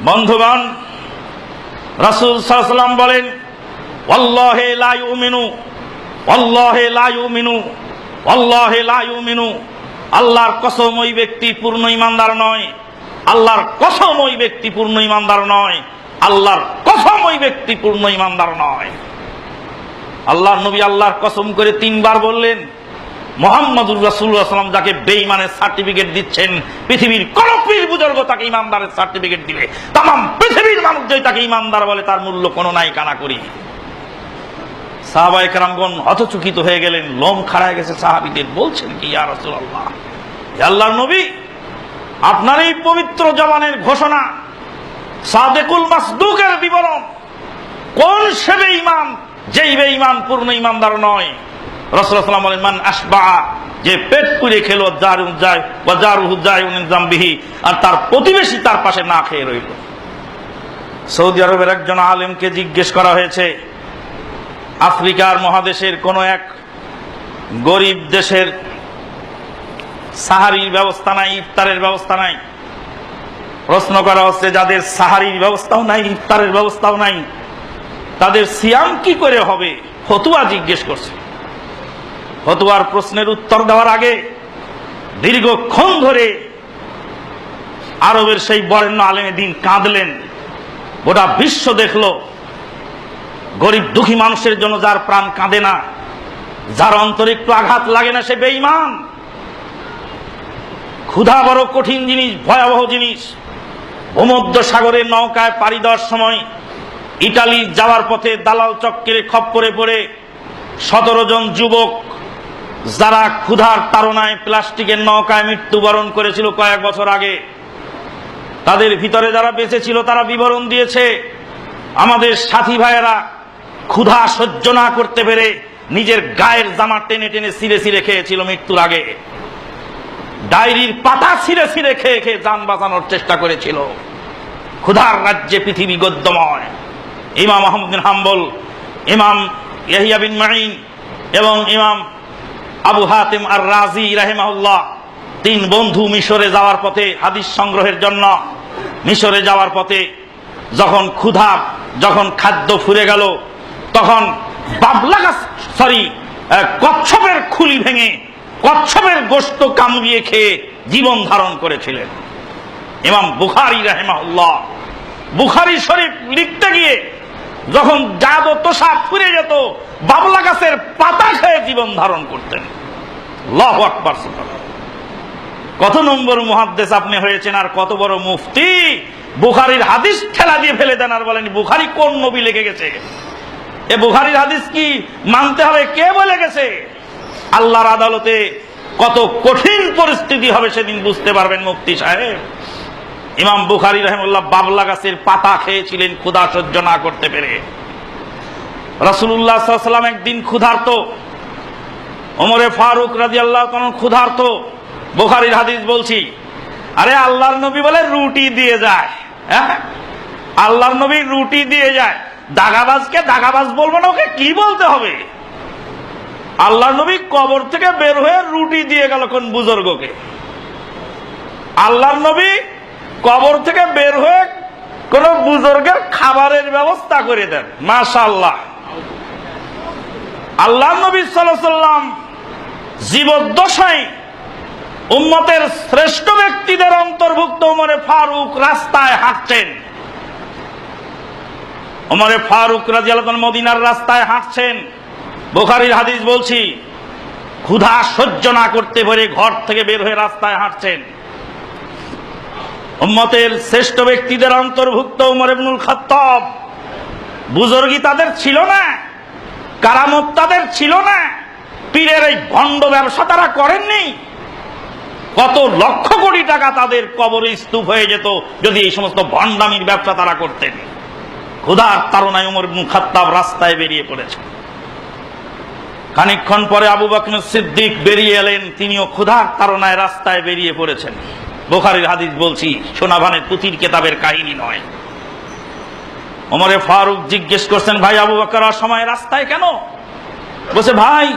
বন্ধুগণ, রাসূল সাল্লাল্লাহু আলাইহি ওয়াসাল্লাম বলেন, ওয়াল্লাহি লা ইউমিনু, ওয়াল্লাহি লা ইউমিনু, ওয়াল্লাহি লা ইউমিনু। আল্লাহর কসম, ওই ব্যক্তি পূর্ণ ঈমানদার নয়। আল্লাহর কসম, ওই ব্যক্তি পূর্ণ ঈমানদার নয়। আল্লাহর কসম, ওই ব্যক্তি পূর্ণ ঈমানদার নয়। আল্লাহর নবী আল্লাহর কসম করে 3 বার বললেন। মুহাম্মদুর রাসূলুল্লাহ সাল্লাল্লাহু আলাইহি ওয়াসাল্লাম যাকে বেঈমানের সার্টিফিকেট দিচ্ছেন, পৃথিবীর কোন পীর বুজুর্গ তাকে ঈমানদারের সার্টিফিকেট দিলে তামাম পৃথিবীর মানুষ যদি তাকে ঈমানদার বলে, তার মূল্য কোনো নাই, কানা করি। সাহাবায়ে কেরামগণ হতচকিত হয়ে গেলেন, লোম খাড়া হয়ে গেছে সাহাবীদের। বলছেন কি, ইয়া রাসূলুল্লাহ, হে আল্লাহর নবী, আপনার এই পবিত্র জবানের ঘোষণা, সাদেকুল মাসদুকের বিবরণ, কোন সে বেঈমান যেই বেঈমান পূর্ণ ঈমানদার নয়? রাসূলুল্লাহ সাল্লাল্লাহু আলাইহি ওয়াসাল্লাম বলেন, মান আসবা, যে পেট পুরে খেলো, জারুহু জায়উন যামবিহি, আর তার প্রতিবেশী তার পাশে না খেয়ে রইল। সৌদি আরবের একজন আলেমকে জিজ্ঞেস করা হয়েছে, আফ্রিকার মহাদেশের কোন এক গরিব দেশের সাহারির ব্যবস্থা নাই, ইফতারের ব্যবস্থা নাই। প্রশ্ন করা হচ্ছে, যাদের সাহারির ব্যবস্থাও নাই, ইফতারের ব্যবস্থাও নাই, তাদের সিয়াম কি করে হবে? ফতোয়া জিজ্ঞেস করছে। ফতোয়ার প্রশ্নের উত্তর দেওয়ার আগে দীর্ঘক্ষণ ধরে আরবের সেই বরেণ্য আলেমে দ্বীন কাঁদলেন। গোটা বিশ্ব দেখলো, গরিব দুঃখী মানুষের জন্য যার প্রাণ কাঁদে না, যার অন্তরে একটু আঘাত লাগে না, সে বেঈমান। ক্ষুধা বড় কঠিন জিনিস, ভয়াবহ জিনিস। ভূমধ্য সাগরে নৌকায় পাড়ি দেওয়ার সময় ইটালি যাওয়ার পথে দালাল চক্রের খপ্পরে পড়ে 17 জন যুবক, যারা ক্ষুধার তাড়নায় প্লাস্টিকের নৌকায় মৃত্যুবরণ করেছিল কয়েক বছর আগে, তাদের ভিতরে যারা বেঁচে ছিল তারা বিবরণ দিয়েছে, আমাদের সাথী ভাইয়েরা ক্ষুধা সহ্য না করতে পেরে নিজের গায়ের জামা টেনে টেনে ছিঁড়ে ছিঁড়ে খেয়েছিল মৃত্যুর আগে। ডায়েরির পাতা ছিঁড়ে ছিঁড়ে খেয়ে খেয়ে জান বাঁচানোর চেষ্টা করেছিল। ক্ষুধার রাজ্যে পৃথিবী গদ্যময়। ইমাম আহমদ বিন হাম্বল, ইমাম ইয়াহইয়া বিন মাঈন এবং ইমাম আবু হাতিম আর রাজি রাহিমাহুল্লাহ, 3 বন্ধু মিশরে যাওয়ার পথে, হাদিস সংগ্রহের জন্য মিশরে যাওয়ার পথে যখন খাদ্য ফুরে গেল, তখন কচ্ছপের খুলি ভেঙে কচ্ছপের গোশত কামড়িয়ে খেয়ে জীবন ধারণ করেছিলেন ইমাম বুখারী রাহিমাহুল্লাহ। বুখারী শরীফ লিখতে গিয়ে যখন জাদ ও তোষা ফুরে যেত, বাবলা গাছের পাতা খেয়ে জীবন ধারণ করতেন। আল্লাহু আকবার। কত নম্বর মুহাদ্দিস আপনি হয়েছেন, আর কত বড় মুফতি! বুখারীর হাদিস ঠেলা দিয়ে ফেলে দেন আর বলেন বুখারী কোন নবী লিখে গেছে? এ বুখারীর হাদিস কি মানতে হবে? কে বলে গেছে? আল্লাহর আদালতে কত কঠিন পরিস্থিতি হবে সেদিন বুঝতে পারবেন মুফতি সাহেব। ইমাম বুখারী রাহিমাহুল্লাহ বাবলা গাছের পাতা খেয়েছিলেন ক্ষুধা সহ্য না করতে পেরে। রাসূলুল্লাহ সাল্লাল্লাহু আলাইহি ওয়াসাল্লাম একদিন ক্ষুধার্ত, ওমরে ফারুক রাদিয়াল্লাহু তাআলা ক্ষুধার্ত। বুখারীর হাদিস বলছি। আরে আল্লাহর নবী বলে রুটি দিয়ে যায়। হ্যাঁ, আল্লাহর নবী রুটি দিয়ে যায়। দাগাবাজকে দাগাবাজ বলবো না, ওকে কি বলতে হবে? আল্লাহর নবী কবর থেকে বের হয়ে রুটি দিয়ে গেল কোন বুজুর্গকে? আল্লাহর নবী কবর থেকে বের হয়ে কোন বুজুর্গের খাবারের ব্যবস্থা করে দেন। মাশাআল্লাহ। আল্লাহর নবী সাল্লাল্লাহু আলাইহি ওয়াসাল্লাম জীবদ্দশায় উম্মতের শ্রেষ্ঠ ব্যক্তিদের অন্তর্ভুক্ত ওমরে ফারুক রাস্তায় হাঁটছেন। ওমরে ফারুক রাদিয়াল্লাহু আনহু মদিনার রাস্তায় হাঁটছেন। বুখারীর হাদিস বলছি, ক্ষুধা সহ্য না করতে পেরে ঘর থেকে বের হয়ে রাস্তায় হাঁটছেন। উম্মতের শ্রেষ্ঠ ব্যক্তিদের অন্তর্ভুক্ত ওমর ইবনুল খাত্তাব। বুজুর্গি তাদের ছিল না, কারামত তাদের ছিল না, পীরের এই ভণ্ড ব্যবসা তারা করেননি। কত লক্ষ কোটি টাকা তাদের কবরে স্তূপ হয়ে যেত যদি এই সমস্ত ভণ্ডামির ব্যবসা তারা করতেন। ক্ষুধার তাড়নায় ওমর ইবনুল খাত্তাব রাস্তায় বেরিয়ে পড়েছেন। খানিকক্ষণ পরে আবু বকর সিদ্দিক বেরিয়ে এলেন, তিনিও ক্ষুধার তাড়নায় রাস্তায় বেরিয়ে পড়েছেন। বুখারীর হাদিস বলছি, সোনাভানের পুঁথির কেতাবের কাহিনী নয়। ওমরে ফারুক জিজ্ঞেস করছেন, ভাই আবু বকর সময় রাস্তায় কেন? বলছে, ভাই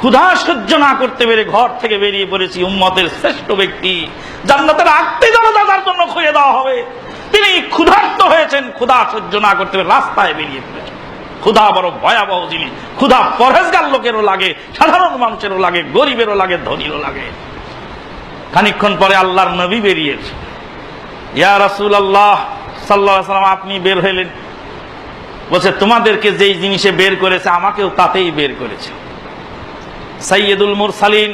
ক্ষুধা সহ্য না করতে পেরে ঘর থেকে বেরিয়ে পড়েছি। উম্মতের শ্রেষ্ঠ ব্যক্তি, জান্নাতের আটটি দরজা তার জন্য খুলে দেওয়া হবে, তিনি ক্ষুধার্ত হয়েছেন, ক্ষুধা সহ্য না করতে পেরে রাস্তায় বেরিয়ে পড়েছেন। ক্ষুধা বড় ভয়াবহ জিনিস। ক্ষুধা পরহেজগার লোকেরও লাগে, সাধারণ মানুষেরও লাগে, গরিবেরও লাগে, ধনীরও লাগে। খানিকক্ষণ পরে আল্লাহর নবী বেরিয়েছে। ইয়া রাসূলুল্লাহ সাল্লাল্লাহু আলাইহি ওয়াসাল্লাম, আপনি বের হইলেন। বলছে, তোমাদেরকে যেই জিনিসে বের করেছে আমাকেও তাতেই বের করেছে। সাইয়্যিদুল মুরসালিন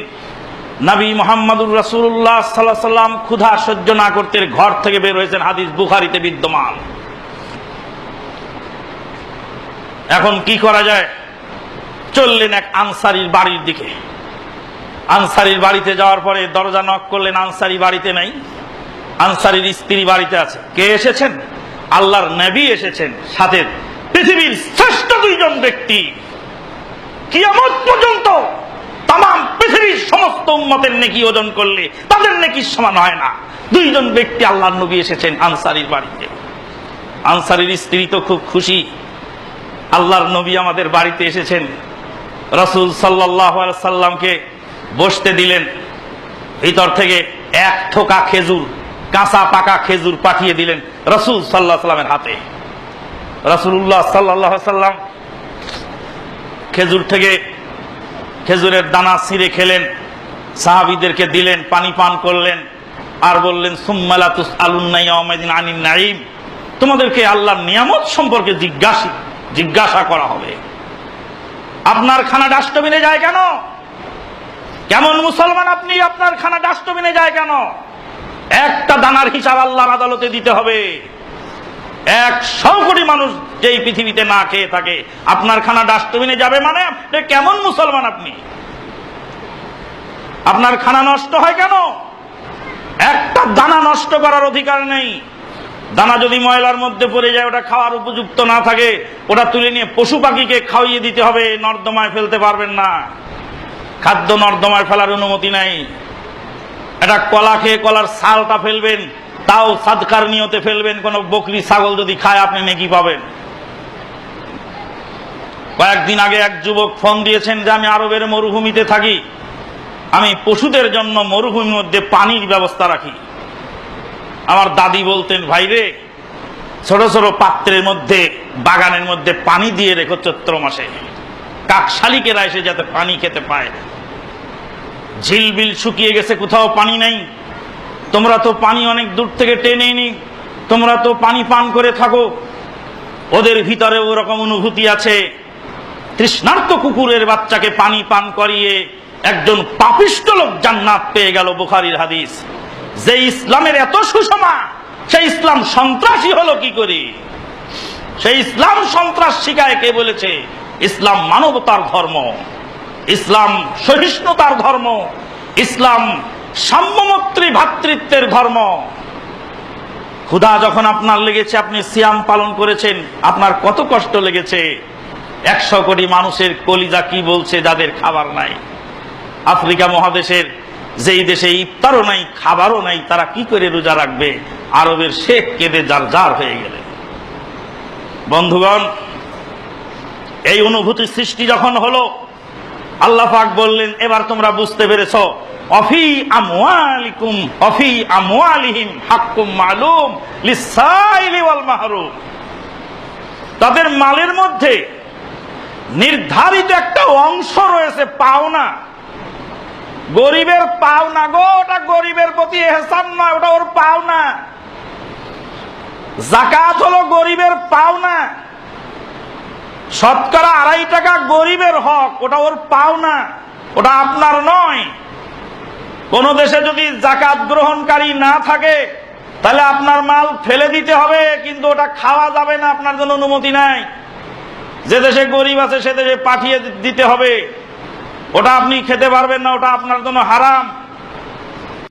নবী মুহাম্মদুর রাসূলুল্লাহ সাল্লাল্লাহু আলাইহি ওয়াসাল্লাম ক্ষুধা সহ্য না করতে ঘর থেকে বের হয়েছেন, হাদিস বুখারীতে বিদ্যমান। এখন কি করা যায়? চললেন এক আনসারীর বাড়ির দিকে। আনসারীর বাড়িতে যাওয়ার পরে দরজা নক করলেন, আনসারী বাড়িতে নাই। আনসারীর স্ত্রী বাড়িতে আছে। কে এসেছেন? আল্লাহর নবী এসেছেন, সাথে পৃথিবীর শ্রেষ্ঠ দুইজন ব্যক্তি। কিয়ামত পর্যন্ত তামাম পৃথিবীর সমস্ত উম্মতের নেকি ওজন করলে তাদের নেকি সমান হয় না। দুইজন ব্যক্তি আল্লাহর নবী এসেছেন আনসারীর বাড়িতে। আনসারীর স্ত্রী তো খুব খুশি, আল্লাহর নবী আমাদের বাড়িতে এসেছেন। রাসূল সাল্লাল্লাহু আলাইহি সাল্লামকে বসতে দিলেন। ভিতর থেকে এক থোকা খেজুর, কাঁচা পাকা খেজুর পাঠিয়ে দিলেন রাসূল সাল্লাল্লাহু আলাইহি সাল্লামের হাতে। রাসূলুল্লাহ সাল্লাল্লাহু আলাইহি সাল্লাম খেজুর থেকে খেজুরের দানা ছিঁড়ে খেলেন, সাহাবীদেরকে দিলেন, পানি পান করলেন, আর বললেন, সুম্মা লা তুসআলুন্না ইয়াওমাইদিন আনিন নাঈম, তোমাদেরকে আল্লাহর নিয়ামত সম্পর্কে জিজ্ঞাসা করা হবে। আপনার খানা ডাস্টবিনে যায় কেন? কেমন মুসলমান আপনি? আপনার খানা ডাস্টবিনে যায় কেন? একটা দানার হিসাব আল্লাহর আদালতে দিতে হবে। 100 কোটি মানুষ যেই পৃথিবীতে না খেয়ে থাকে, আপনার খানা ডাস্টবিনে যাবে মানে আপনি কেমন মুসলমান? আপনি, আপনার খানা নষ্ট হয় কেন? একটা দানা নষ্ট করার অধিকার নেই। দানা যদি ময়লার মধ্যে পড়ে যায়, ওটা খাওয়ার উপযুক্ত না থাকে, ওটা তুলে নিয়ে পশু পাখিকে খাওয়িয়ে দিতে হবে, নর্দমায় ফেলতে পারবেন না। খাদ্য নর্দমায় ফেলার অনুমতি নাই। এটা কলা খেয়ে কলার ছালটা ফেলবেন, তাও সাদকার নিয়তে ফেলবেন। কোন বকরি ছাগল যদি খায় আপনি নেকি পাবেন। কয়েকদিন আগে এক যুবক ফোন দিয়েছেন যে আমি আরবের মরুভূমিতে থাকি, আমি পশুদের জন্য মরুভূমির মধ্যে পানির ব্যবস্থা রাখি। আমার দাদি বলতেন, ভাইরে, ছোট ছোট পাত্রের মধ্যে বাগানের মধ্যে পানি দিয়ে রেখো চৈত্র মাসে, কাকশালিকেরা এসে যাতে পানি খেতে পায়। ঝিলবিল শুকিয়ে গেছে, কোথাও পানি নাই। তোমরা তো পানি অনেক দূর থেকে টেনে নি, তোমরা তো পানি পান করে থাকো। ওদের ভিতরে ওরকম অনুভূতি আছে। তৃষ্ণার্ত কুকুরের বাচ্চাকে পানি পান করিয়ে একজন পাপিষ্ঠ লোক জান্নাত পেয়ে গেল, বুখারীর হাদিস। যে ইসলামের এত সুষমা, সেই ইসলাম সন্ত্রাসী হলো কি করে? সেই ইসলাম সন্ত্রাস শিখায় কে বলেছে? ইসলাম মানবতার ধর্ম, ইসলাম সহিষ্ণুতার ধর্ম, ইসলাম সাম্যমৈত্রী ভ্রাতৃত্বের ধর্ম। ক্ষুধা যখন আপনার লেগেছে, আপনি সিয়াম পালন করেছেন, আপনার কত কষ্ট লেগেছে। 100 কোটি মানুষের কলিজা কি বলছে যাদের খাবার নাই? আফ্রিকা মহাদেশের যেই দেশে ইফতারও নাই, খাবারও নাই, তারা কি করে রোজা রাখবে? আরবের শেখ কেঁদে জারজার হয়ে গেলে। বন্ধুগণ, এই অনুভূতি সৃষ্টি যখন হলো, আল্লাহ পাক বললেন, এবার তোমরা বুঝতে পেরেছো, অফি আমওয়ালিকুম অফি আমওয়ালিহিম হাক্কুম মালুম লিসাইলি ওয়াল মাহরুম। তাদের মালের মধ্যে নির্ধারিত একটা অংশ রয়েছে, পাওনা। গরিবের পাওনা গো, ওটা গরিবের প্রতি এহসান নয়, ওটা ওর পাওনা। যাকাত হলো গরিবের পাওনা। শতকরা 2.5 টাকা গরিবের হক, ওটা ওর পাওনা, ওটা আপনার নয়। কোন দেশে যদি যাকাত গ্রহণকারী না থাকে, তাহলে আপনার মাল ফেলে দিতে হবে, কিন্তু ওটা খাওয়া যাবে না, আপনার জন্য অনুমতি নাই। যে দেশে গরিব আছে সে দেশে পাঠিয়ে দিতে হবে, ওটা আপনি খেতে পারবেন না, ওটা আপনার জন্য হারাম।